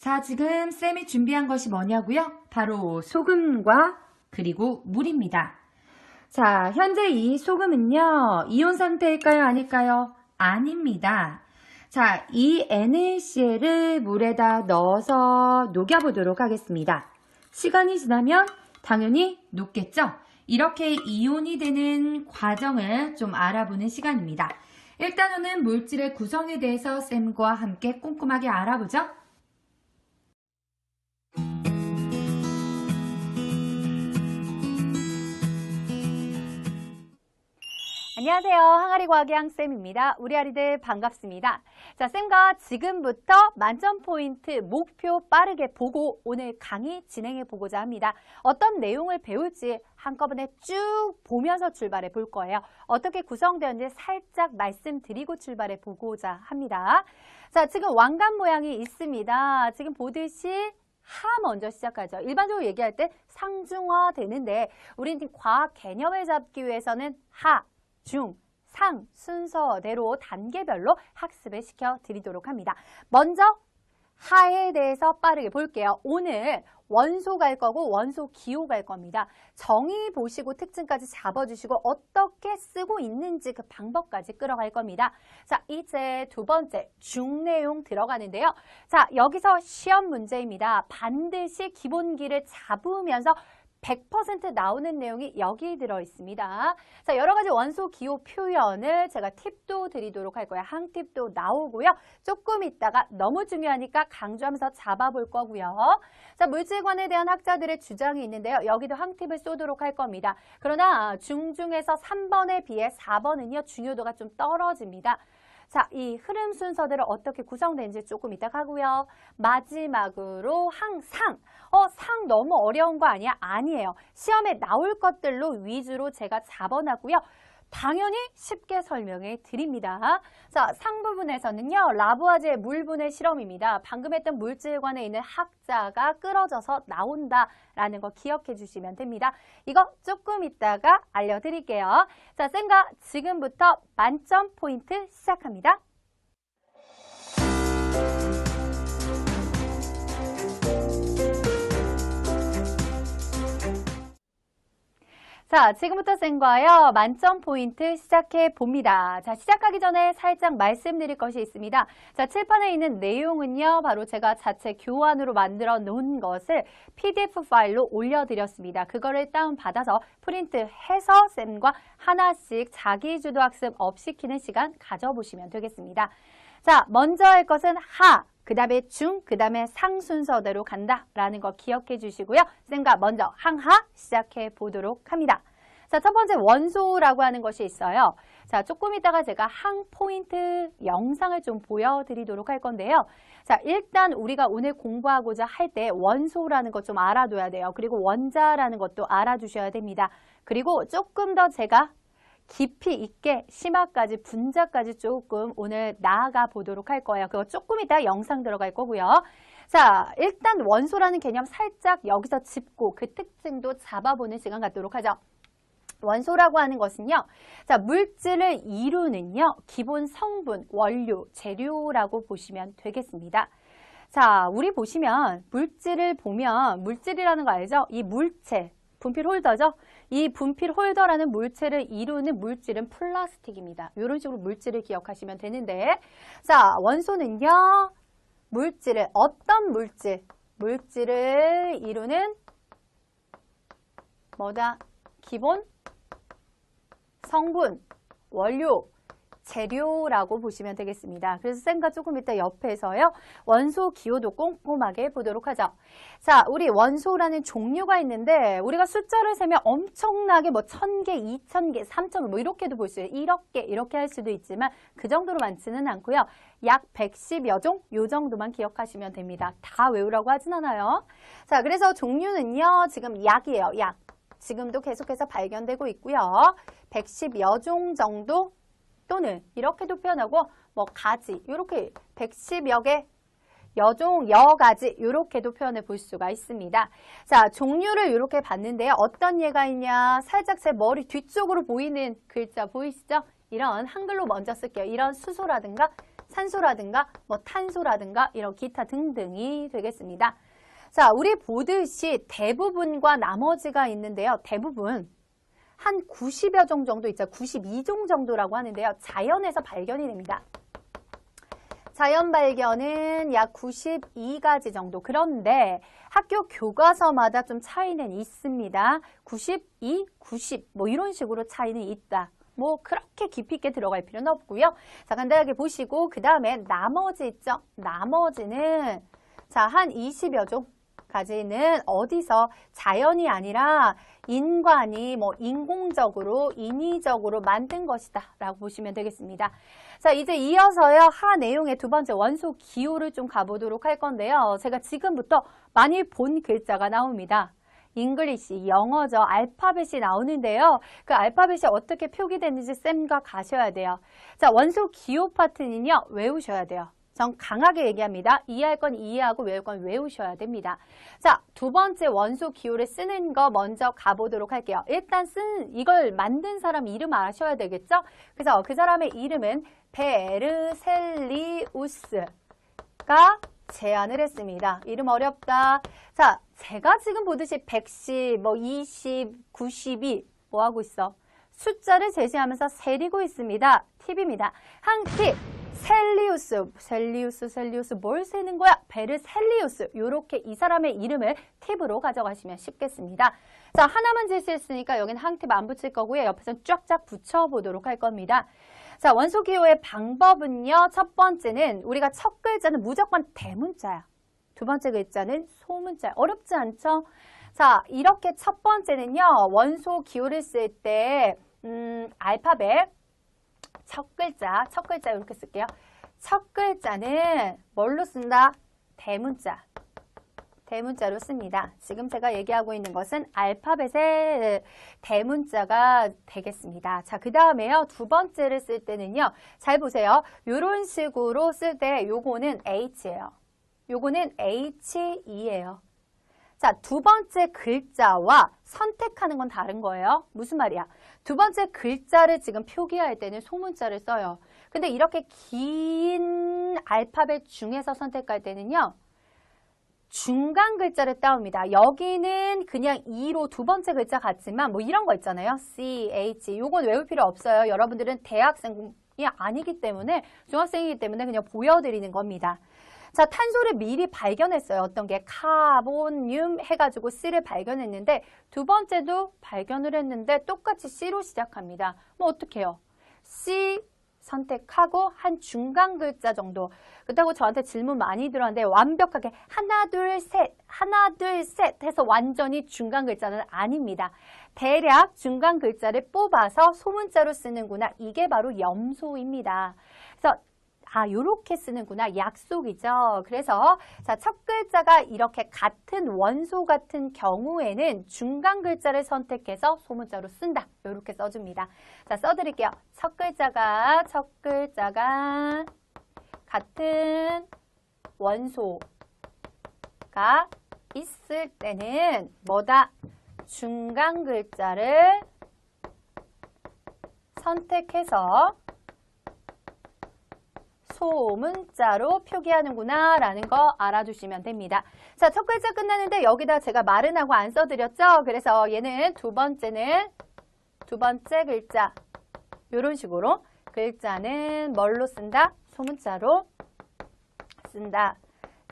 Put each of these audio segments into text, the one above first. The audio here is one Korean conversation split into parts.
자, 지금 쌤이 준비한 것이 뭐냐고요? 바로 소금과 그리고 물입니다. 자, 현재 이 소금은요, 이온 상태일까요? 아닐까요? 아닙니다. 자, 이 NaCl을 물에다 넣어서 녹여보도록 하겠습니다. 시간이 지나면 당연히 녹겠죠? 이렇게 이온이 되는 과정을 좀 알아보는 시간입니다. 일단 오늘 물질의 구성에 대해서 쌤과 함께 꼼꼼하게 알아보죠. 안녕하세요. 항아리 과학의 항쌤입니다. 우리 아리들 반갑습니다. 자, 쌤과 지금부터 만점 포인트 목표 빠르게 보고 오늘 강의 진행해 보고자 합니다. 어떤 내용을 배울지 한꺼번에 쭉 보면서 출발해 볼 거예요. 어떻게 구성되었는지 살짝 말씀드리고 출발해 보고자 합니다. 자, 지금 왕관 모양이 있습니다. 지금 보듯이 하 먼저 시작하죠. 일반적으로 얘기할 때 상중하 되는데 우리는 과학 개념을 잡기 위해서는 하, 중, 상 순서대로 단계별로 학습을 시켜드리도록 합니다. 먼저 하에 대해서 빠르게 볼게요. 오늘 원소 갈 거고 원소 기호 갈 겁니다. 정의 보시고 특징까지 잡아주시고 어떻게 쓰고 있는지 그 방법까지 끌어갈 겁니다. 자, 이제 두 번째 중 내용 들어가는데요. 자, 여기서 시험 문제입니다. 반드시 기본기를 잡으면서 100% 나오는 내용이 여기 들어있습니다. 자, 여러 가지 원소 기호 표현을 제가 팁도 드리도록 할 거예요. 항팁도 나오고요. 조금 있다가 너무 중요하니까 강조하면서 잡아볼 거고요. 자, 물질관에 대한 학자들의 주장이 있는데요. 여기도 항팁을 쏘도록 할 겁니다. 그러나 중에서 3번에 비해 4번은요. 중요도가 좀 떨어집니다. 자, 이 흐름 순서대로 어떻게 구성되는지 조금 이따 가고요. 마지막으로 항상, 상 너무 어려운 거 아니야? 아니에요. 시험에 나올 것들로 위주로 제가 잡아놨고요. 당연히 쉽게 설명해 드립니다. 자, 상 부분에서는요. 라부아제의 물분해 실험입니다. 방금 했던 물질관에 있는 학자가 끌어져서 나온다라는 거 기억해 주시면 됩니다. 이거 조금 있다가 알려드릴게요. 자, 쌤과 지금부터 만점 포인트 시작합니다. 자, 지금부터 쌤과요. 만점 포인트 시작해 봅니다. 자, 시작하기 전에 살짝 말씀드릴 것이 있습니다. 자, 칠판에 있는 내용은요. 바로 제가 자체 교환으로 만들어 놓은 것을 PDF 파일로 올려드렸습니다. 그거를 다운받아서 프린트해서 쌤과 하나씩 자기주도 학습 업 시키는 시간 가져보시면 되겠습니다. 자, 먼저 할 것은 하. 그 다음에 중, 그 다음에 상 순서대로 간다라는 거 기억해 주시고요. 쌤과 먼저 항하 시작해 보도록 합니다. 자, 첫 번째 원소라고 하는 것이 있어요. 자, 조금 이따가 제가 항 포인트 영상을 좀 보여드리도록 할 건데요. 자, 일단 우리가 오늘 공부하고자 할 때 원소라는 것 좀 알아둬야 돼요. 그리고 원자라는 것도 알아두셔야 됩니다. 그리고 조금 더 제가 깊이 있게 심화까지 분자까지 조금 오늘 나아가 보도록 할 거예요. 그거 조금 이따 영상 들어갈 거고요. 자, 일단 원소라는 개념 살짝 여기서 짚고 그 특징도 잡아보는 시간 갖도록 하죠. 원소라고 하는 것은요. 자, 물질을 이루는요. 기본 성분, 원료, 재료라고 보시면 되겠습니다. 자, 우리 보시면 물질을 보면 물질이라는 거 알죠? 이 물체. 분필 홀더죠? 이 분필 홀더라는 물체를 이루는 물질은 플라스틱입니다. 이런 식으로 물질을 기억하시면 되는데 자, 원소는요. 물질을 어떤 물질을 이루는 뭐다? 기본 성분, 원료, 재료라고 보시면 되겠습니다. 그래서 쌤과 조금 이따 옆에서요. 원소 기호도 꼼꼼하게 보도록 하죠. 자, 우리 원소라는 종류가 있는데 우리가 숫자를 세면 엄청나게 뭐 1000개, 2000개, 3000개 뭐 이렇게도 볼 수 있어요. 1억 개 이렇게 할 수도 있지만 그 정도로 많지는 않고요. 약 110여 종 요 정도만 기억하시면 됩니다. 다 외우라고 하진 않아요. 자, 그래서 종류는요. 지금 약이에요. 약. 지금도 계속해서 발견되고 있고요. 110여 종 정도 또는 이렇게도 표현하고 뭐 가지 이렇게 110여 개 여종, 여가지 이렇게도 표현해 볼 수가 있습니다. 자, 종류를 이렇게 봤는데요. 어떤 예가 있냐? 살짝 제 머리 뒤쪽으로 보이는 글자 보이시죠? 이런 한글로 먼저 쓸게요. 이런 수소라든가 산소라든가 뭐 탄소라든가 이런 기타 등등이 되겠습니다. 자, 우리 보듯이 대부분과 나머지가 있는데요. 대부분 한 90여 종 정도 있죠. 92종 정도라고 하는데요. 자연에서 발견이 됩니다. 자연 발견은 약 92가지 정도. 그런데 학교 교과서마다 좀 차이는 있습니다. 92, 90 뭐 이런 식으로 차이는 있다. 뭐 그렇게 깊이 있게 들어갈 필요는 없고요. 자, 간단하게 보시고 그 다음에 나머지 있죠. 나머지는 자, 한 20여 종까지는 어디서 자연이 아니라 인간이 뭐 인공적으로 인위적으로 만든 것이다 라고 보시면 되겠습니다. 자, 이제 이어서요 하 내용의 두 번째 원소 기호를 좀 가보도록 할 건데요. 제가 지금부터 많이 본 글자가 나옵니다. 잉글리시, 영어죠. 알파벳이 나오는데요. 그 알파벳이 어떻게 표기되는지 쌤과 가셔야 돼요. 자, 원소 기호 파트는요 외우셔야 돼요. 전 강하게 얘기합니다. 이해할 건 이해하고 외울 건 외우셔야 됩니다. 자, 두 번째 원소 기호를 쓰는 거 먼저 가보도록 할게요. 일단 이걸 만든 사람 이름 아셔야 되겠죠? 그래서 그 사람의 이름은 베르셀리우스가 제안을 했습니다. 이름 어렵다. 자, 제가 지금 보듯이 110, 뭐 20, 92 뭐 하고 있어? 숫자를 제시하면서 세리고 있습니다. 팁입니다. 한 팁. 셀리우스 뭘 세는 거야? 베르셀리우스. 요렇게 이 사람의 이름을 팁으로 가져가시면 쉽겠습니다. 자, 하나만 제시했으니까 여기는 한 팁 안 붙일 거고요. 옆에서 쫙쫙 붙여보도록 할 겁니다. 자, 원소 기호의 방법은요. 첫 번째는 우리가 첫 글자는 무조건 대문자야. 두 번째 글자는 소문자야. 어렵지 않죠? 자, 이렇게 첫 번째는요. 원소 기호를 쓸 때 알파벳 첫 글자 이렇게 쓸게요. 첫 글자는 뭘로 쓴다? 대문자로 씁니다. 지금 제가 얘기하고 있는 것은 알파벳의 대문자가 되겠습니다. 자, 그 다음에요. 두 번째를 쓸 때는요. 잘 보세요. 이런 식으로 쓸 때 요거는 H예요. 요거는 HE예요. 자, 두 번째 글자와 선택하는 건 다른 거예요. 무슨 말이야? 두 번째 글자를 지금 표기할 때는 소문자를 써요. 근데 이렇게 긴 알파벳 중에서 선택할 때는요. 중간 글자를 따옵니다. 여기는 그냥 E로 두 번째 글자 같지만 뭐 이런 거 있잖아요. C, H. 요건 외울 필요 없어요. 여러분들은 대학생이 아니기 때문에 중학생이기 때문에 그냥 보여드리는 겁니다. 자, 탄소를 미리 발견했어요. 어떤 게 카본륨 해가지고 C를 발견했는데 두 번째도 발견을 했는데 똑같이 C로 시작합니다. 뭐 어떡해요? C 선택하고 한 중간 글자 정도. 그렇다고 저한테 질문 많이 들었는데 완벽하게 하나 둘 셋 해서 완전히 중간 글자는 아닙니다. 대략 중간 글자를 뽑아서 소문자로 쓰는구나. 이게 바로 염소입니다. 그래서 요렇게 쓰는구나. 약속이죠. 그래서 자, 첫 글자가 이렇게 같은 원소 같은 경우에는 중간 글자를 선택해서 소문자로 쓴다. 요렇게 써줍니다. 자, 써드릴게요. 첫 글자가 같은 원소가 있을 때는 뭐다? 중간 글자를 선택해서 소문자로 표기하는구나 라는 거 알아두시면 됩니다. 자, 첫 글자 끝나는데 여기다 제가 말은 하고 안 써드렸죠? 그래서 얘는 두 번째 글자 이런 식으로 글자는 뭘로 쓴다? 소문자로 쓴다.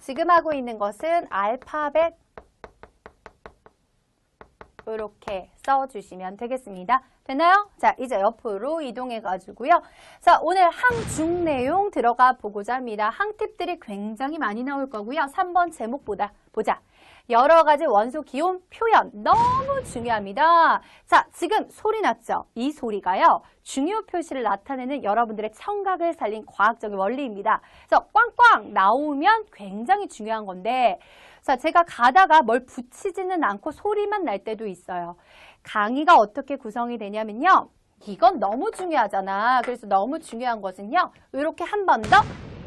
지금 하고 있는 것은 알파벳 이렇게 써주시면 되겠습니다. 됐나요? 자, 이제 옆으로 이동해 가지고요. 자, 오늘 항중 내용 들어가 보고자 합니다. 항팁들이 굉장히 많이 나올 거고요. 3번 제목 보자. 여러 가지 원소 기호 표현 너무 중요합니다. 자, 지금 소리 났죠? 이 소리가요. 중요 표시를 나타내는 여러분들의 청각을 살린 과학적인 원리입니다. 그래서 꽝꽝 나오면 굉장히 중요한 건데 자, 제가 가다가 뭘 붙이지는 않고 소리만 날 때도 있어요. 강의가 어떻게 구성이 되냐면요. 이건 너무 중요하잖아. 그래서 너무 중요한 것은요. 이렇게 한 번 더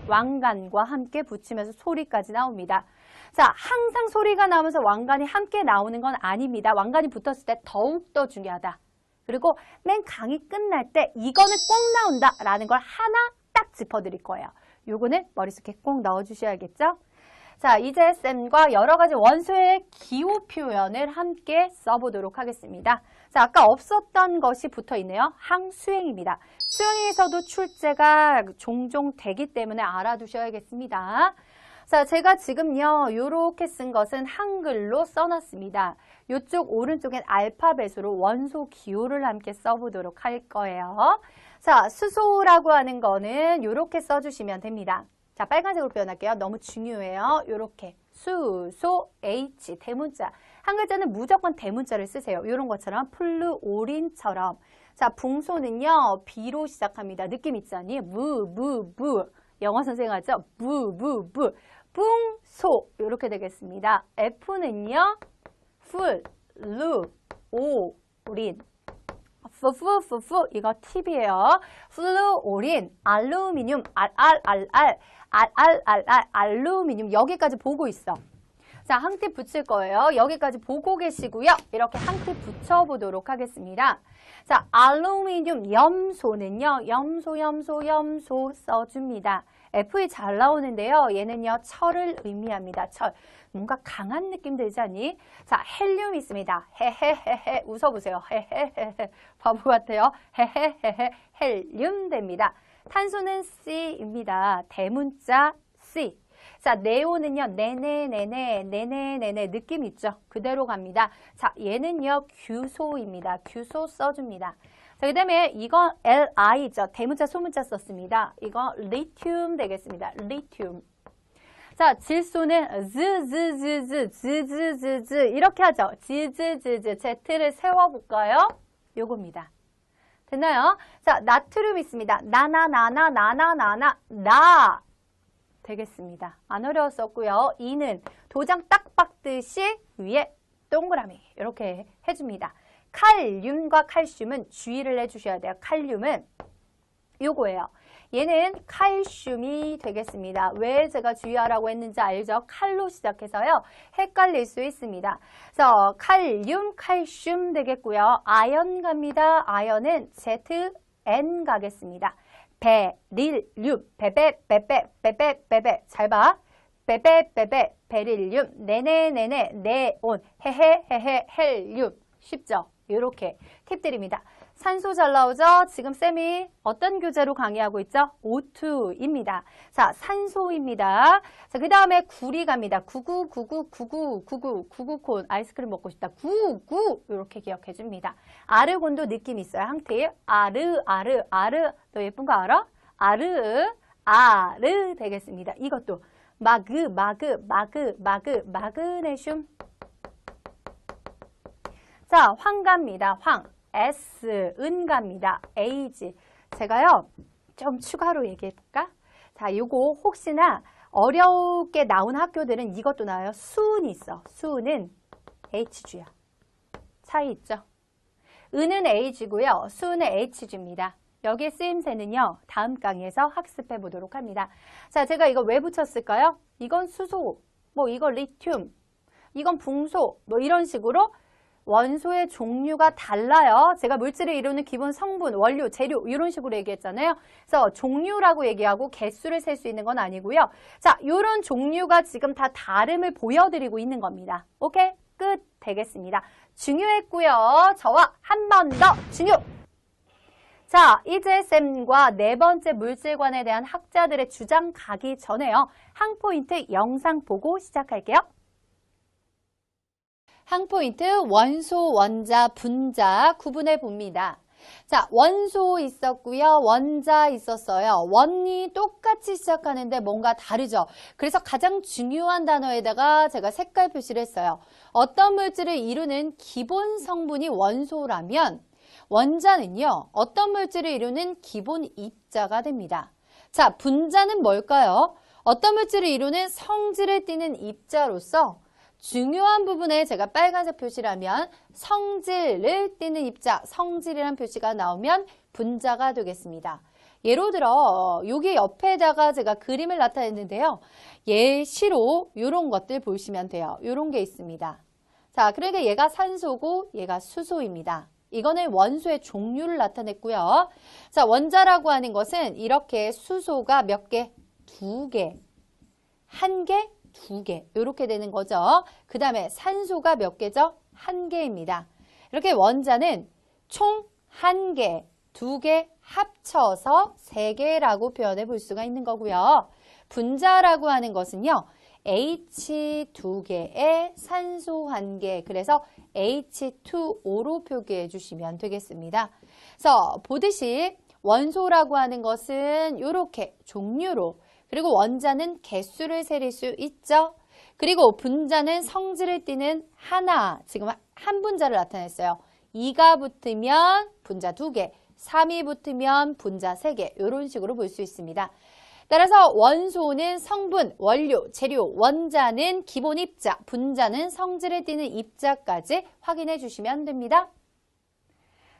왕관과 함께 붙이면서 소리까지 나옵니다. 자, 항상 소리가 나오면서 왕관이 함께 나오는 건 아닙니다. 왕관이 붙었을 때 더욱더 중요하다. 그리고 맨 강의 끝날 때 이거는 꼭 나온다라는 걸 하나 딱 짚어드릴 거예요. 요거는 머릿속에 꼭 넣어주셔야겠죠? 자, 이제 쌤과 여러 가지 원소의 기호 표현을 함께 써보도록 하겠습니다. 자, 아까 없었던 것이 붙어 있네요. 항수행입니다. 수행에서도 출제가 종종 되기 때문에 알아두셔야겠습니다. 자, 제가 지금요, 요렇게 쓴 것은 한글로 써놨습니다. 요쪽 오른쪽엔 알파벳으로 원소 기호를 함께 써보도록 할 거예요. 자, 수소라고 하는 거는 요렇게 써주시면 됩니다. 자, 빨간색으로 표현할게요. 너무 중요해요. 요렇게 수소 H 대문자. 한 글자는 무조건 대문자를 쓰세요. 이런 것처럼 플루오린처럼. 자, 붕소는요. B로 시작합니다. 느낌 있잖니? 무. 영어 선생님 하죠? 무. 붕소. 이렇게 되겠습니다. F는요. 플루오린. 푸 이거 팁이에요. 플루오린, 알루미늄, 알루미늄 여기까지 보고 있어. 자, 항팁 붙일 거예요. 여기까지 보고 계시고요. 이렇게 항팁 붙여보도록 하겠습니다. 자, 알루미늄 염소는요. 염소 써줍니다. FE 잘 나오는데요. 얘는요. 철을 의미합니다. 철. 뭔가 강한 느낌 들지 않니? 자, 헬륨 있습니다. 헤헤헤헤 웃어보세요. 헤헤헤헤 바보 같아요. 헤헤헤헤 헬륨 됩니다. 탄소는 C입니다. 대문자 C. 자, 네온은요. 네네 느낌 있죠? 그대로 갑니다. 자, 얘는요. 규소입니다. 규소 써줍니다. 자, 그 다음에 이건 Li죠. 대문자 소문자 썼습니다. 이거 리튬 되겠습니다. 리튬. 자, 질소는 즈 이렇게 하죠. Z를 세워볼까요? 요겁니다. 됐나요? 자, 나트륨 있습니다. 나 되겠습니다. 안 어려웠었고요. 이는 도장 딱 박듯이 위에 동그라미 이렇게 해줍니다. 칼륨과 칼슘은 주의를 해주셔야 돼요. 칼륨은 요거예요. 얘는 칼슘이 되겠습니다. 왜 제가 주의하라고 했는지 알죠? 칼로 시작해서요. 헷갈릴 수 있습니다. 그래서 칼륨, 칼슘 되겠고요. 아연 갑니다. 아연은 ZN 가겠습니다. 베릴륨, 베베 잘 봐. 베베 베릴륨, 네네 네온, 헤헤헤헤 헬륨. 쉽죠? 이렇게 팁드립니다. 산소 잘 나오죠? 지금 쌤이 어떤 교재로 강의하고 있죠? O2입니다. 자, 산소입니다. 자, 그 다음에 구리 갑니다. 구구콘. 아이스크림 먹고 싶다. 구구. 이렇게 기억해 줍니다. 아르곤도 느낌 있어요. 항테일. 아르. 너 예쁜 거 알아? 아르 되겠습니다. 이것도 마그네슘. 자, 황 갑니다. 황. S, 은 갑니다. Ag. 제가요, 좀 추가로 얘기해볼까? 자, 요거 혹시나 어렵게 나온 학교들은 이것도 나와요. 수은이 있어. 수은은 H주야. 차이 있죠? 은은 Ag고요. 수은은 H주입니다. 여기에 쓰임새는요. 다음 강의에서 학습해 보도록 합니다. 자, 제가 이거 왜 붙였을까요? 이건 수소, 뭐 이건 리튬, 이건 붕소, 뭐 이런 식으로 원소의 종류가 달라요. 제가 물질을 이루는 기본 성분, 원료, 재료 이런 식으로 얘기했잖아요. 그래서 종류라고 얘기하고 개수를 셀 수 있는 건 아니고요. 자, 이런 종류가 지금 다 다름을 보여드리고 있는 겁니다. 오케이? 끝 되겠습니다. 중요했고요. 저와 한 번 더 중요! 자, 이제 쌤과 네 번째 물질관에 대한 학자들의 주장 가기 전에요. 항포인트 영상 보고 시작할게요. 항포인트 원소, 원자, 분자 구분해 봅니다. 자, 원소 있었고요. 원자 있었어요. 원이 똑같이 시작하는데 뭔가 다르죠. 그래서 가장 중요한 단어에다가 제가 색깔 표시를 했어요. 어떤 물질을 이루는 기본 성분이 원소라면 원자는요. 어떤 물질을 이루는 기본 입자가 됩니다. 자, 분자는 뭘까요? 어떤 물질을 이루는 성질을 띠는 입자로서 중요한 부분에 제가 빨간색 표시라면 성질을 띠는 입자, 성질이라는 표시가 나오면 분자가 되겠습니다. 예로 들어 여기 옆에다가 제가 그림을 나타냈는데요. 예시로 이런 것들 보시면 돼요. 이런 게 있습니다. 자, 그러니까 얘가 산소고 얘가 수소입니다. 이거는 원소의 종류를 나타냈고요. 자, 원자라고 하는 것은 이렇게 수소가 몇 개? 두 개, 한 개, 두 개 이렇게 되는 거죠. 그 다음에 산소가 몇 개죠? 한 개입니다. 이렇게 원자는 총 한 개, 두 개 합쳐서 세 개라고 표현해 볼 수가 있는 거고요. 분자라고 하는 것은요. H 두 개에 산소 한 개, 그래서 H2O로 표기해 주시면 되겠습니다. 그래서 보듯이 원소라고 하는 것은 이렇게 종류로, 그리고 원자는 개수를 세릴 수 있죠. 그리고 분자는 성질을 띠는 하나, 지금 한 분자를 나타냈어요. 2가 붙으면 분자 2개, 3이 붙으면 분자 3개, 이런 식으로 볼 수 있습니다. 따라서 원소는 성분, 원료, 재료, 원자는 기본 입자, 분자는 성질을 띠는 입자까지 확인해 주시면 됩니다.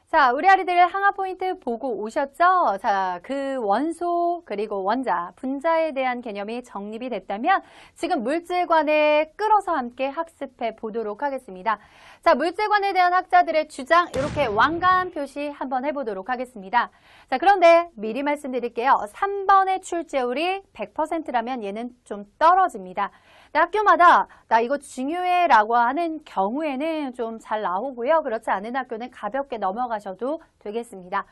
자, 우리 아이들 항아 포인트 보고 오셨죠? 자, 그 원소 그리고 원자, 분자에 대한 개념이 정립이 됐다면 지금 물질관에 끌어서 함께 학습해 보도록 하겠습니다. 자, 물질관에 대한 학자들의 주장 이렇게 왕관 표시 한번 해보도록 하겠습니다. 자, 그런데 미리 말씀드릴게요. 3번의 출제율이 100%라면 얘는 좀 떨어집니다. 학교마다 나 이거 중요해 라고 하는 경우에는 좀 잘 나오고요. 그렇지 않은 학교는 가볍게 넘어가셔도 되겠습니다.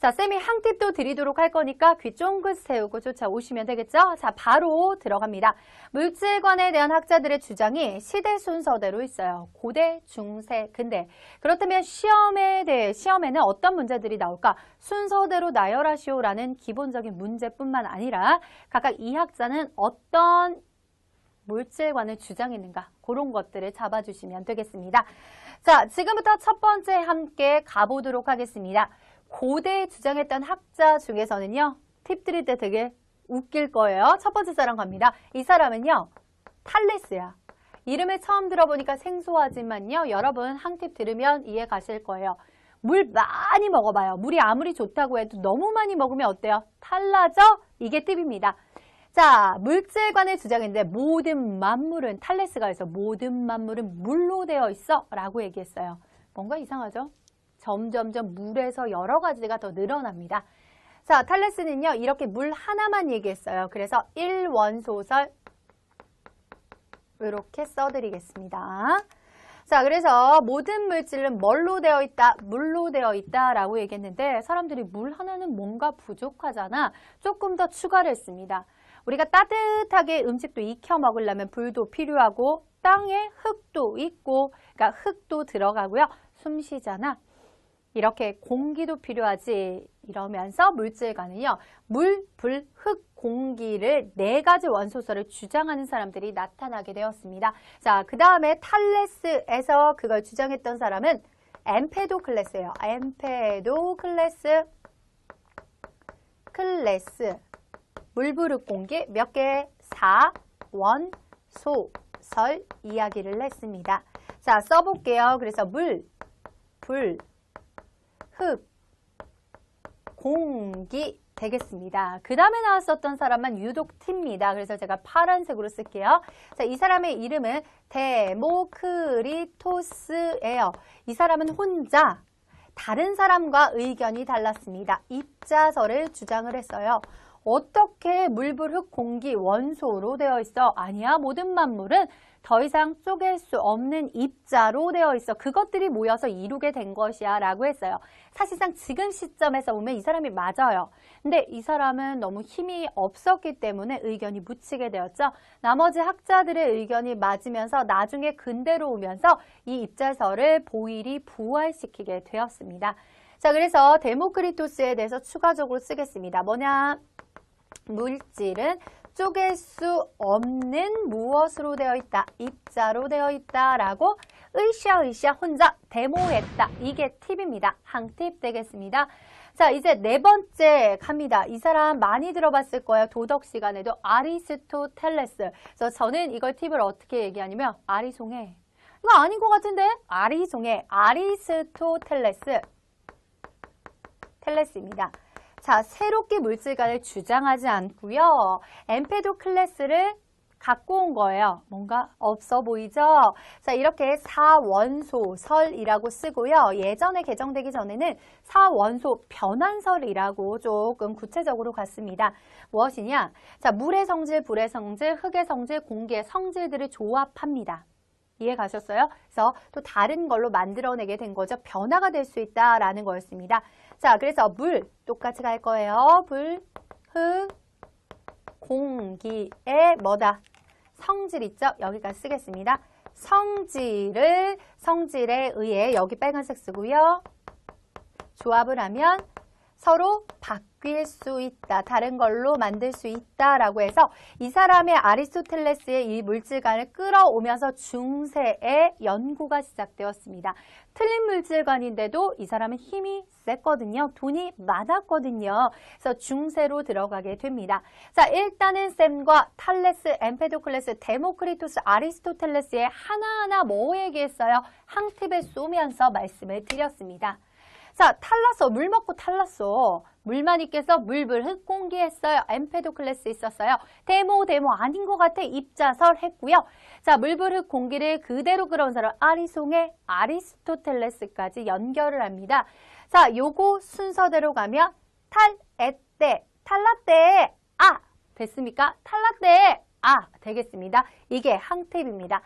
자, 쌤이 한 팁도 드리도록 할 거니까 귀 쫑긋 세우고 쫓아오시면 되겠죠? 자, 바로 들어갑니다. 물질관에 대한 학자들의 주장이 시대 순서대로 있어요. 고대, 중세, 근대. 그렇다면 시험에는 어떤 문제들이 나올까? 순서대로 나열하시오라는 기본적인 문제뿐만 아니라 각각 이 학자는 어떤 물질관을 주장했는가, 그런 것들을 잡아주시면 되겠습니다. 자, 지금부터 첫 번째 함께 가보도록 하겠습니다. 고대에 주장했던 학자 중에서는요, 팁 드릴 때 되게 웃길 거예요. 첫 번째 사람 갑니다. 이 사람은요, 탈레스야. 이름을 처음 들어보니까 생소하지만요, 여러분 한 팁 들으면 이해 가실 거예요. 물 많이 먹어봐요. 물이 아무리 좋다고 해도 너무 많이 먹으면 어때요? 탈라져? 이게 팁입니다. 자, 물질관을 주장했는데 모든 만물은, 탈레스가 해서 모든 만물은 물로 되어 있어 라고 얘기했어요. 뭔가 이상하죠? 점점점 물에서 여러 가지가 더 늘어납니다. 자, 탈레스는요, 이렇게 물 하나만 얘기했어요. 그래서 1원소설 이렇게 써드리겠습니다. 자, 그래서 모든 물질은 뭘로 되어 있다? 물로 되어 있다 라고 얘기했는데 사람들이 물 하나는 뭔가 부족하잖아. 조금 더 추가를 했습니다. 우리가 따뜻하게 음식도 익혀 먹으려면 불도 필요하고 땅에 흙도 있고, 그러니까 흙도 들어가고요. 숨 쉬잖아. 이렇게 공기도 필요하지. 이러면서 물질관은요. 물, 불, 흙, 공기를 4가지 원소설을 주장하는 사람들이 나타나게 되었습니다. 자, 그 다음에 탈레스에서 그걸 주장했던 사람은 엠페도클레스예요. 엠페도클레스. 물부릇 공기 몇 개? 4원소설 이야기를 했습니다. 자, 써볼게요. 그래서 물, 불, 흙, 공기 되겠습니다. 그 다음에 나왔었던 사람은 유독 T입니다. 그래서 제가 파란색으로 쓸게요. 자, 이 사람의 이름은 데모크리토스예요. 이 사람은 혼자 다른 사람과 의견이 달랐습니다. 입자설을 주장을 했어요. 어떻게 물, 불, 흙, 공기, 원소로 되어 있어? 아니야, 모든 만물은 더 이상 쪼갤 수 없는 입자로 되어 있어. 그것들이 모여서 이루게 된 것이야 라고 했어요. 사실상 지금 시점에서 보면 이 사람이 맞아요. 근데 이 사람은 너무 힘이 없었기 때문에 의견이 묻히게 되었죠. 나머지 학자들의 의견이 맞으면서 나중에 근대로 오면서 이 입자설을 보일이 부활시키게 되었습니다. 자, 그래서 데모크리토스에 대해서 추가적으로 쓰겠습니다. 뭐냐? 물질은 쪼갤 수 없는 무엇으로 되어 있다? 입자로 되어 있다 라고 으쌰으쌰 혼자 데모했다. 이게 팁입니다. 항팁 되겠습니다. 자, 이제 네 번째 갑니다. 이 사람 많이 들어봤을 거예요. 도덕 시간에도 아리스토텔레스. 그래서 저는 이걸 팁을 어떻게 얘기하냐면 아리송해. 이거 아닌 것 같은데? 아리송해. 아리스토텔레스. 텔레스입니다. 자, 새롭게 물질관을 주장하지 않고요. 엠페도클레스를 갖고 온 거예요. 뭔가 없어 보이죠? 자, 이렇게 사원소설이라고 쓰고요. 예전에 개정되기 전에는 사원소 변환설이라고 조금 구체적으로 갔습니다. 무엇이냐? 자, 물의 성질, 불의 성질, 흙의 성질, 공기의 성질들을 조합합니다. 이해 가셨어요? 그래서 또 다른 걸로 만들어내게 된 거죠. 변화가 될 수 있다라는 거였습니다. 자, 그래서 물 똑같이 갈 거예요. 불, 흙, 공기의 뭐다? 성질 있죠? 여기까지 쓰겠습니다. 성질에 의해 여기 빨간색 쓰고요. 조합을 하면 서로 바뀔 수 있다. 다른 걸로 만들 수 있다라고 해서 이 사람의 아리스토텔레스의 이 물질관을 끌어오면서 중세의 연구가 시작되었습니다. 틀린 물질관인데도 이 사람은 힘이 셌거든요. 돈이 많았거든요. 그래서 중세로 들어가게 됩니다. 자, 일단은 셈과 탈레스, 엠페도클레스, 데모크리토스, 아리스토텔레스의 하나하나 뭐 얘기했어요? 항팁을 쏘면서 말씀을 드렸습니다. 자, 탈랐어. 물 먹고 탈랐어. 물만 있겠어? 물불 흙 공기 했어요. 엠페도클레스 있었어요. 데모 아닌 것 같아. 입자설 했고요. 자, 물불 흙 공기를 그대로 끌어온 사람 아리송의 아리스토텔레스까지 연결을 합니다. 자, 요거 순서대로 가면 탈했대, 탈랐대, 아 됐습니까? 탈랐대, 아 되겠습니다. 이게 항팁입니다.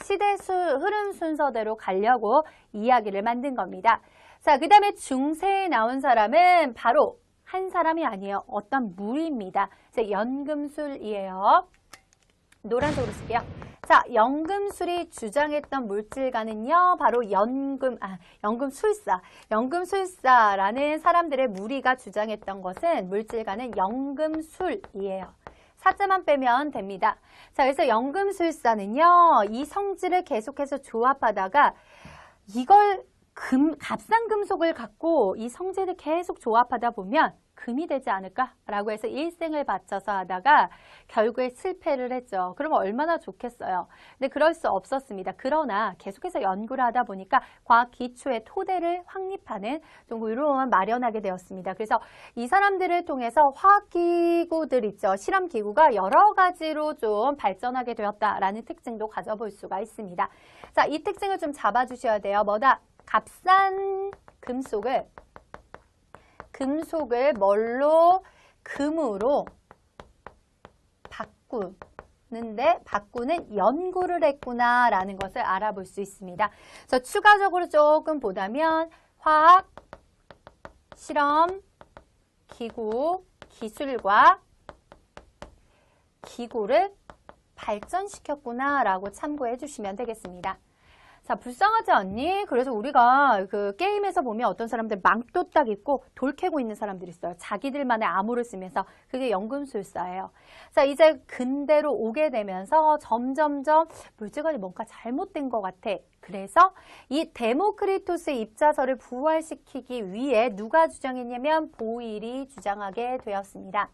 시대 흐름 순서대로 가려고 이야기를 만든 겁니다. 자, 그 다음에 중세에 나온 사람은 바로 한 사람이 아니에요. 어떤 물입니다. 자, 연금술이에요. 노란색으로 쓸게요. 자, 연금술이 주장했던 물질가는요, 바로 연금술사. 연금술사라는 사람들의 무리가 주장했던 것은 물질가는 연금술이에요. 사자만 빼면 됩니다. 자, 그래서 연금술사는요, 이 성질을 계속해서 조합하다가 이걸 값싼 금속을 갖고 이 성질을 계속 조합하다 보면 금이 되지 않을까라고 해서 일생을 바쳐서 하다가 결국에 실패를 했죠. 그러면 얼마나 좋겠어요. 근데 그럴 수 없었습니다. 그러나 계속해서 연구를 하다 보니까 과학 기초의 토대를 확립하는 좀 이런 마련하게 되었습니다. 그래서 이 사람들을 통해서 화학기구들 있죠. 실험기구가 여러 가지로 좀 발전하게 되었다라는 특징도 가져볼 수가 있습니다. 자, 이 특징을 좀 잡아주셔야 돼요. 뭐다? 값싼 금속을 뭘로? 금으로 바꾸는 연구를 했구나라는 것을 알아볼 수 있습니다. 그래서 추가적으로 조금 보다면 화학, 실험, 기구, 기술과 기구를 발전시켰구나라고 참고해 주시면 되겠습니다. 자, 불쌍하지 않니? 그래서 우리가 그 게임에서 보면 어떤 사람들 망토 딱 있고 돌 캐고 있는 사람들이 있어요. 자기들만의 암호를 쓰면서 그게 연금술사예요. 자, 이제 근대로 오게 되면서 점점점 물질관이 뭔가 잘못된 것 같아. 그래서 이 데모크리토스의 입자설을 부활시키기 위해 누가 주장했냐면 보일이 주장하게 되었습니다.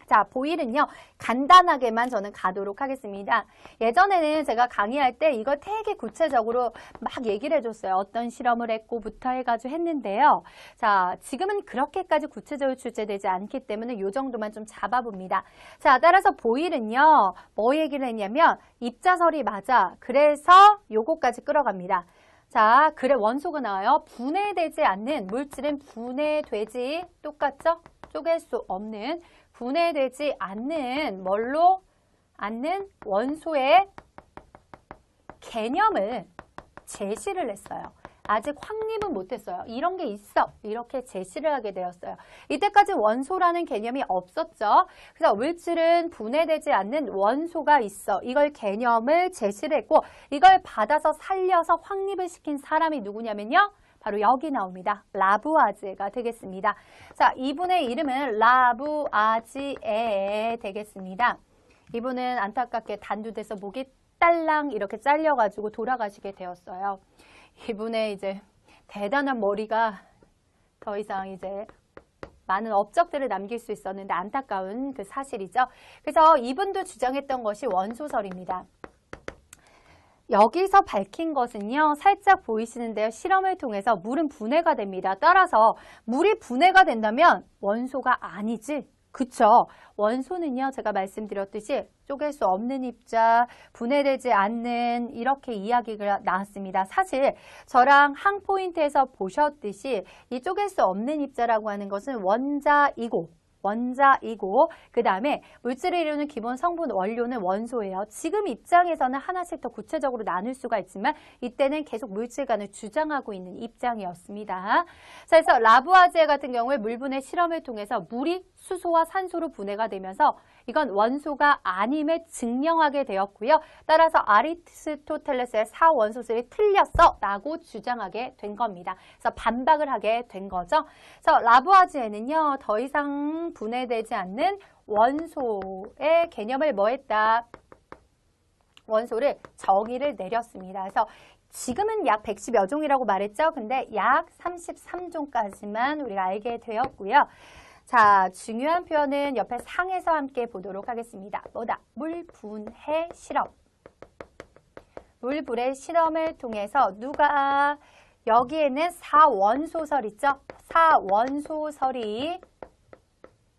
자, 보일은요, 간단하게만 저는 가도록 하겠습니다. 예전에는 제가 강의할 때 이걸 되게 구체적으로 막 얘기를 해줬어요. 어떤 실험을 했고부터 해가지고 했는데요. 자, 지금은 그렇게까지 구체적으로 출제되지 않기 때문에 이 정도만 좀 잡아봅니다. 자, 따라서 보일은요, 뭐 얘기를 했냐면, 입자설이 맞아. 그래서 요거까지 끌어갑니다. 자, 그래 원소가 나와요. 분해되지 않는 물질은 분해되지, 똑같죠? 쪼갤 수 없는 분해되지 않는 않는 원소의 개념을 제시를 했어요. 아직 확립은 못했어요. 이런 게 있어. 이렇게 제시를 하게 되었어요. 이때까지 원소라는 개념이 없었죠. 그래서 물질은 분해되지 않는 원소가 있어. 이걸 개념을 제시를 했고 이걸 받아서 살려서 확립을 시킨 사람이 누구냐면요. 바로 여기 나옵니다. 라부아지에가 되겠습니다. 자, 이분의 이름은 라부아지에 되겠습니다. 이분은 안타깝게 단두돼서 목이 딸랑 이렇게 잘려가지고 돌아가시게 되었어요. 이분의 이제 대단한 머리가 더 이상 이제 많은 업적들을 남길 수 있었는데 안타까운 그 사실이죠. 그래서 이분도 주장했던 것이 원소설입니다. 여기서 밝힌 것은요. 살짝 보이시는데요. 실험을 통해서 물은 분해가 됩니다. 따라서 물이 분해가 된다면 원소가 아니지. 그쵸. 원소는요, 제가 말씀드렸듯이 쪼갤 수 없는 입자, 분해되지 않는 이렇게 이야기가 나왔습니다. 사실 저랑 항 포인트에서 보셨듯이 이 쪼갤 수 없는 입자라고 하는 것은 원자이고 그 다음에 물질을 이루는 기본 성분 원료는 원소예요. 지금 입장에서는 하나씩 더 구체적으로 나눌 수가 있지만 이때는 계속 물질관을 주장하고 있는 입장이었습니다. 자, 그래서 라부아지에 같은 경우에 물분해 실험을 통해서 물이 수소와 산소로 분해가 되면서 이건 원소가 아님을 증명하게 되었고요. 따라서 아리스토텔레스의 4원소설이 틀렸어 라고 주장하게 된 겁니다. 그래서 반박을 하게 된 거죠. 그래서 라부아지에는요, 더 이상 분해되지 않는 원소의 개념을 뭐 했다? 원소를 정의를 내렸습니다. 그래서 지금은 약 110여 종이라고 말했죠. 근데 약 33종까지만 우리가 알게 되었고요. 자, 중요한 표현은 옆에 상에서 함께 보도록 하겠습니다. 뭐다? 물분해 실험. 물분해 실험을 통해서 누가 여기에는 4원소설 있죠? 4원소설이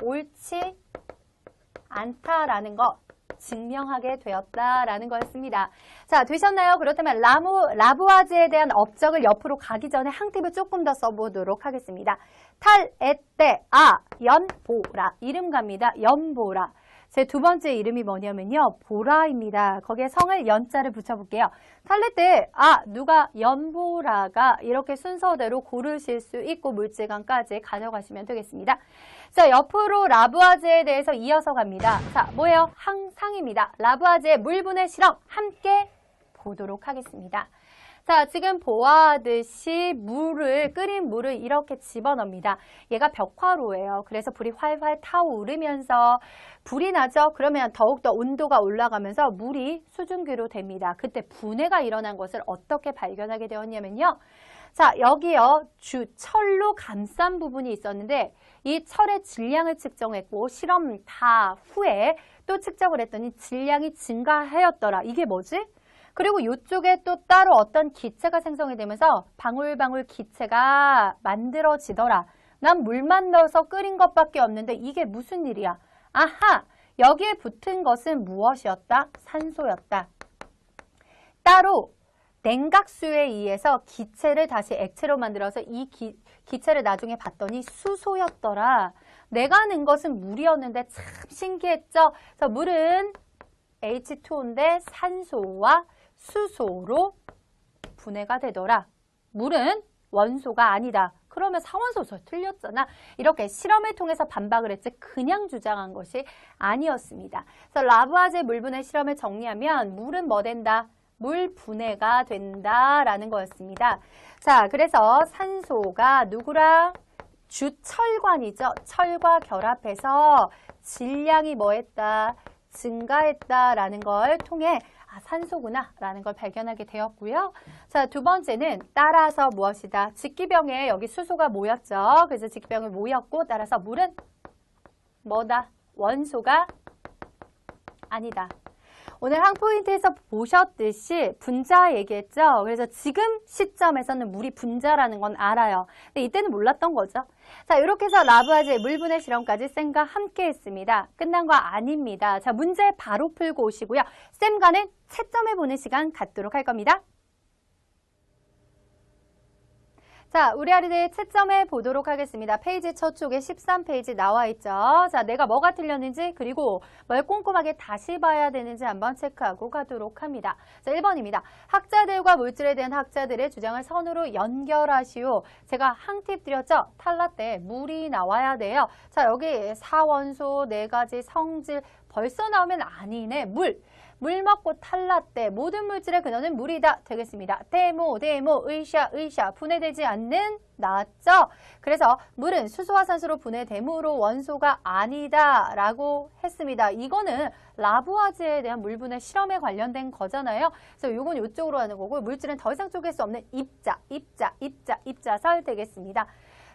옳지 않다라는 거 증명하게 되었다라는 거였습니다. 자, 되셨나요? 그렇다면 라부아지에 대한 업적을 옆으로 가기 전에 항팁을 조금 더 써보도록 하겠습니다. 연보라. 이름 갑니다. 연보라. 제 두 번째 이름이 뭐냐면요. 보라입니다. 거기에 성을 연자를 붙여볼게요. 탈레 때 누가 연보라가 이렇게 순서대로 고르실 수 있고 물질관까지 가져가시면 되겠습니다. 자, 옆으로 라부아지에 대해서 이어서 갑니다. 자, 뭐예요? 항상입니다. 라부아지의 물분해 실험 함께 보도록 하겠습니다. 자, 지금 보아하듯이 끓인 물을 이렇게 집어넣습니다. 얘가 벽화로예요. 그래서 불이 활활 타오르면서 불이 나죠? 그러면 더욱더 온도가 올라가면서 물이 수증기로 됩니다. 그때 분해가 일어난 것을 어떻게 발견하게 되었냐면요. 자, 여기요. 철로 감싼 부분이 있었는데 이 철의 질량을 측정했고 실험 다 후에 또 측정을 했더니 질량이 증가하였더라. 이게 뭐지? 그리고 이쪽에 또 따로 어떤 기체가 생성이 되면서 방울방울 기체가 만들어지더라. 난 물만 넣어서 끓인 것밖에 없는데 이게 무슨 일이야? 아하! 여기에 붙은 것은 무엇이었다? 산소였다. 따로 냉각수에 의해서 기체를 다시 액체로 만들어서 이 기체를 나중에 봤더니 수소였더라. 내가 넣은 것은 물이었는데 참 신기했죠? 그래서 물은 H2O인데 산소와 수소로 분해가 되더라. 물은 원소가 아니다. 그러면 사원소설 틀렸잖아. 이렇게 실험을 통해서 반박을 했지 그냥 주장한 것이 아니었습니다. 그래서 라부아지의 물분해 실험을 정리하면 물은 뭐 된다? 물 분해가 된다라는 거였습니다. 자, 그래서 산소가 누구랑? 주철관이죠. 철과 결합해서 질량이 뭐 했다? 증가했다라는 걸 통해 산소구나 라는 걸 발견하게 되었고요. 자, 두 번째는 따라서 무엇이다? 직기병에 여기 수소가 모였죠. 그래서 직기병이 모였고 따라서 물은 뭐다? 원소가 아니다. 오늘 항포인트에서 보셨듯이 분자 얘기했죠. 그래서 지금 시점에서는 물이 분자라는 건 알아요. 근데 이때는 몰랐던 거죠. 자, 이렇게 해서 라부아지의 물분해 실험까지 쌤과 함께 했습니다. 끝난 거 아닙니다. 자, 문제 바로 풀고 오시고요. 쌤과는 채점해보는 시간 갖도록 할 겁니다. 자, 우리 아이들 채점해 보도록 하겠습니다. 페이지 첫 쪽에 13페이지 나와 있죠. 자, 내가 뭐가 틀렸는지 그리고 뭘 꼼꼼하게 다시 봐야 되는지 한번 체크하고 가도록 합니다. 자, 1번입니다. 학자들과 물질에 대한 학자들의 주장을 선으로 연결하시오. 제가 항팁 드렸죠? 탈락 때 물이 나와야 돼요. 자, 여기 사원소, 4가지 성질 벌써 나오면 아니네. 물 먹고 탈라때 모든 물질의 근원은 물이다 되겠습니다. 데모, 의샤 분해되지 않는 나왔죠? 그래서 물은 수소와 산소로 분해되므로 원소가 아니다 라고 했습니다. 이거는 라부아지에 대한 물분해 실험에 관련된 거잖아요. 그래서 이건 이쪽으로 하는 거고 물질은 더 이상 쪼갤 수 없는 입자설 되겠습니다.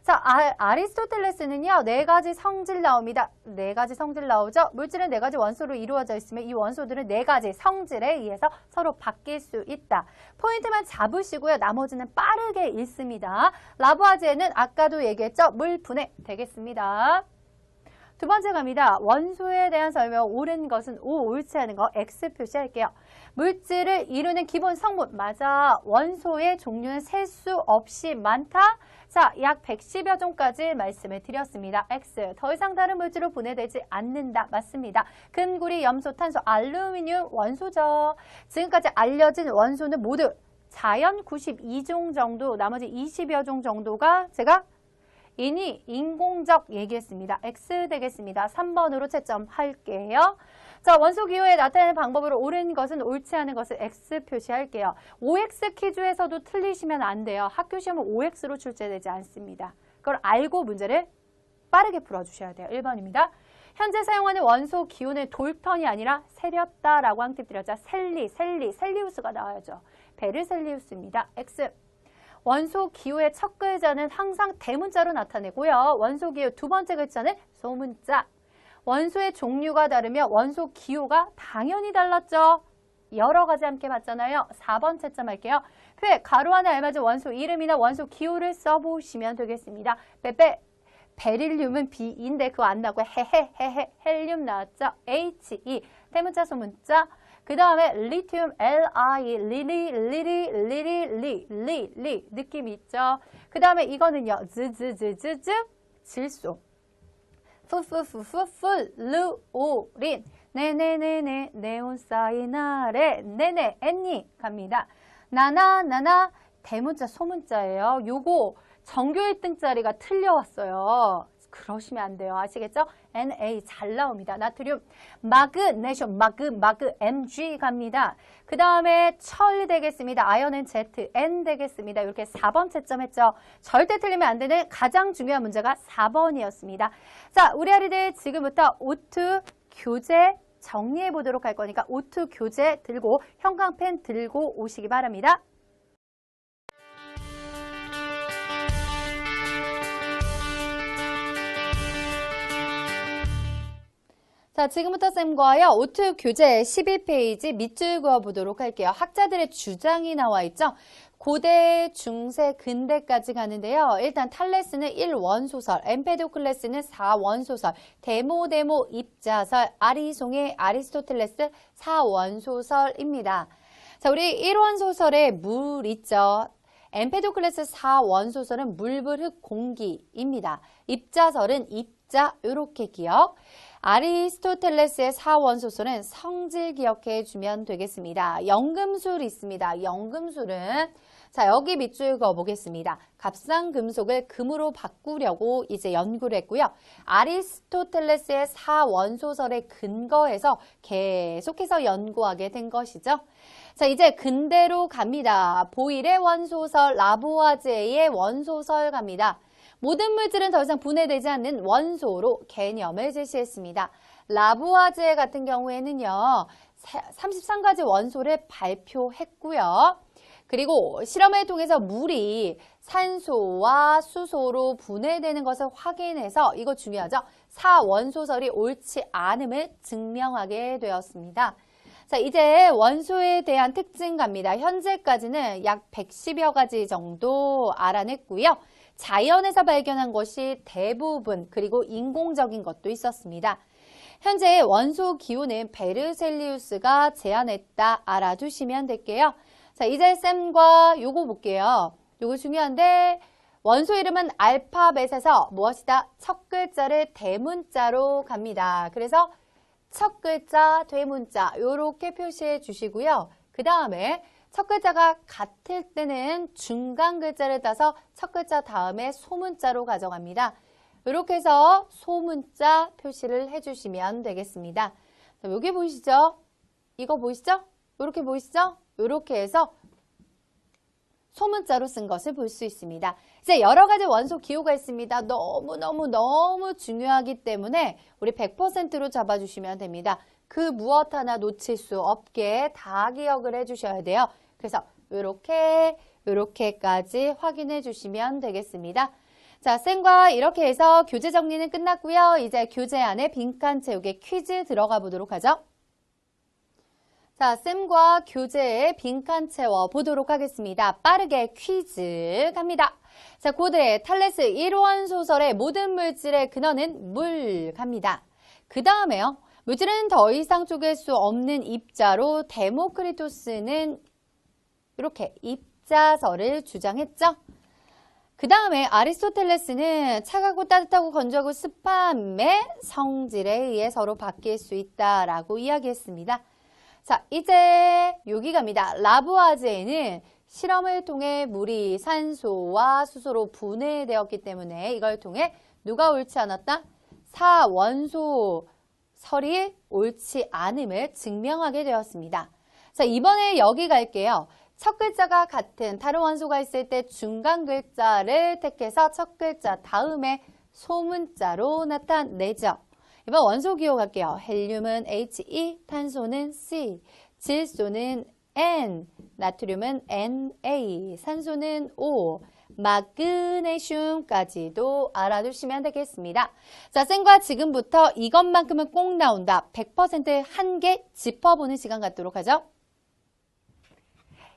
자, 아리스토텔레스는요, 4가지 성질 나옵니다. 4가지 성질 나오죠? 물질은 4가지 원소로 이루어져 있으면 이 원소들은 4가지 성질에 의해서 서로 바뀔 수 있다. 포인트만 잡으시고요. 나머지는 빠르게 읽습니다. 라부아지에는 아까도 얘기했죠? 물 분해 되겠습니다. 두 번째 갑니다. 원소에 대한 설명, 옳은 것은 O, 옳지 않은 거 X 표시할게요. 물질을 이루는 기본 성분, 맞아. 원소의 종류는 셀 수 없이 많다. 자, 약 110여 종까지 말씀을 드렸습니다. X, 더 이상 다른 물질로 분해되지 않는다. 맞습니다. 금구리, 염소, 탄소, 알루미늄 원소죠. 지금까지 알려진 원소는 모두 자연 92종 정도, 나머지 20여 종 정도가 제가 인공적 얘기했습니다. X 되겠습니다. 3번으로 채점할게요. 자, 원소 기호에 나타내는 방법으로 옳은 것은 옳지 않은 것을 X 표시할게요. OX 퀴즈에서도 틀리시면 안 돼요. 학교 시험은 OX로 출제되지 않습니다. 그걸 알고 문제를 빠르게 풀어주셔야 돼요. 1번입니다. 현재 사용하는 원소 기호는 돌턴이 아니라 세렸다라고 한 팁 드렸죠. 셀리우스가 나와야죠. 베르셀리우스입니다. X. 원소 기호의 첫 글자는 항상 대문자로 나타내고요. 원소 기호 두 번째 글자는 소문자. 원소의 종류가 다르면 원소 기호가 당연히 달랐죠. 여러 가지 함께 봤잖아요. 4번 채점할게요. 표에 가로 안에 알맞은 원소 이름이나 원소 기호를 써보시면 되겠습니다. 베릴륨은 B인데 그거 안 나오고 헬륨 나왔죠. HE 대문자 소문자. 그 다음에 리튬 LI 리리 느낌 있죠. 그 다음에 이거는요. 질소 플루오린 네네네네 네온사이나레 네네 애니 갑니다. 나나 대문자 소문자예요. 요거 전교 1등짜리가 틀려왔어요. 그러시면 안 돼요. 아시겠죠? Na 잘 나옵니다. 나트륨, 마그네슘, 마그, Mg 갑니다. 그 다음에 철 되겠습니다. 아연은 Z, N 되겠습니다. 이렇게 4번 채점했죠. 절대 틀리면 안 되는 가장 중요한 문제가 4번이었습니다. 자, 우리 아이들 지금부터 O2 교재 정리해 보도록 할 거니까 O2 교재 들고 형광펜 들고 오시기 바랍니다. 자, 지금부터 쌤과요. O2 교재 11페이지 밑줄 그어보도록 할게요. 학자들의 주장이 나와 있죠. 고대, 중세, 근대까지 가는데요. 일단 탈레스는 1원소설, 엠페도클레스는 4원소설, 데모, 입자설, 아리송의 아리스토텔레스 4원소설입니다. 자, 우리 1원소설에 물 있죠. 엠페도클레스 4원소설은 물불, 흙, 공기입니다. 입자설은 입자, 요렇게 기억. 아리스토텔레스의 4원소설은 성질 기억해 주면 되겠습니다. 연금술 있습니다. 연금술은 자, 여기 밑줄 그어 보겠습니다. 값싼 금속을 금으로 바꾸려고 이제 연구를 했고요. 아리스토텔레스의 4원소설에 근거해서 계속해서 연구하게 된 것이죠. 자, 이제 근대로 갑니다. 보일의 원소설, 라보아제의 원소설 갑니다. 모든 물질은 더 이상 분해되지 않는 원소로 개념을 제시했습니다. 라보아제 같은 경우에는요. 33가지 원소를 발표했고요. 그리고 실험을 통해서 물이 산소와 수소로 분해되는 것을 확인해서 이거 중요하죠. 4원소설이 옳지 않음을 증명하게 되었습니다. 자, 이제 원소에 대한 특징 갑니다. 현재까지는 약 110여 가지 정도 알아냈고요. 자연에서 발견한 것이 대부분 그리고 인공적인 것도 있었습니다. 현재 원소 기호는 베르셀리우스가 제안했다 알아두시면 될게요. 자, 이제 쌤과 요거 볼게요. 요거 중요한데 원소 이름은 알파벳에서 무엇이다? 첫 글자를 대문자로 갑니다. 그래서 첫 글자 대문자 요렇게 표시해 주시고요. 그 다음에 첫 글자가 같을 때는 중간 글자를 따서 첫 글자 다음에 소문자로 가져갑니다. 이렇게 해서 소문자 표시를 해주시면 되겠습니다. 여기 보이시죠? 이거 보이시죠? 이렇게 보이시죠? 이렇게 해서 소문자로 쓴 것을 볼 수 있습니다. 이제 여러 가지 원소 기호가 있습니다. 너무 중요하기 때문에 우리 100%로 잡아주시면 됩니다. 그 무엇 하나 놓칠 수 없게 다 기억을 해주셔야 돼요. 그래서 요렇게까지 확인해 주시면 되겠습니다. 자, 쌤과 이렇게 해서 교재 정리는 끝났고요. 이제 교재 안에 빈칸 채우기 퀴즈 들어가 보도록 하죠. 자, 쌤과 교재에 빈칸 채워 보도록 하겠습니다. 빠르게 퀴즈 갑니다. 자, 고대 탈레스 1원 소설의 모든 물질의 근원은 물 갑니다. 그 다음에요. 물질은 더 이상 쪼갤 수 없는 입자로 데모크리토스는 이렇게 입자설을 주장했죠. 그 다음에 아리스토텔레스는 차가고 따뜻하고 건조하고 습함의 성질에 의해 서로 바뀔 수 있다라고 이야기했습니다. 자, 이제 여기 갑니다. 라부아제에는 실험을 통해 물이 산소와 수소로 분해되었기 때문에 이걸 통해 누가 옳지 않았다? 사원소설이 옳지 않음을 증명하게 되었습니다. 자, 이번에 여기 갈게요. 첫 글자가 같은 다른 원소가 있을 때 중간 글자를 택해서 첫 글자 다음에 소문자로 나타내죠. 이번 원소 기억할게요. 헬륨은 He, 탄소는 C, 질소는 N, 나트륨은 Na, 산소는 O, 마그네슘까지도 알아두시면 되겠습니다. 자, 쌤과 지금부터 이것만큼은 꼭 나온다. 100% 한 개 짚어보는 시간 갖도록 하죠.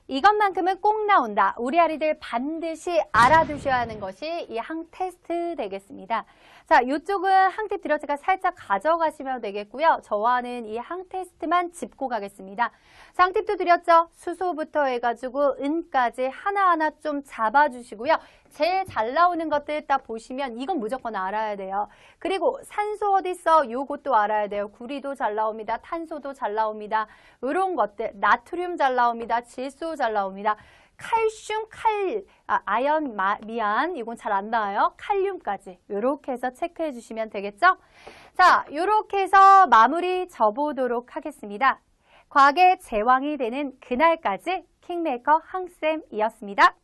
이것만큼은 꼭 나온다. 우리 아이들 반드시 알아두셔야 하는 것이 이 항테스트 되겠습니다. 자, 이쪽은 항팁 드렸으니까 살짝 가져가시면 되겠고요. 저와는 이 항테스트만 짚고 가겠습니다. 자, 항팁도 드렸죠? 수소부터 해가지고 은까지 하나하나 좀 잡아주시고요. 제일 잘 나오는 것들 딱 보시면 이건 무조건 알아야 돼요. 그리고 산소 어딨어? 요것도 알아야 돼요. 구리도 잘 나옵니다. 탄소도 잘 나옵니다. 이런 것들, 나트륨 잘 나옵니다. 질소 잘 나옵니다. 칼슘, 아연, 미안, 이건 잘 안 나와요. 칼륨까지 이렇게 해서 체크해 주시면 되겠죠? 자, 이렇게 해서 마무리 져보도록 하겠습니다. 과학의 제왕이 되는 그날까지 킹메이커 항쌤이었습니다.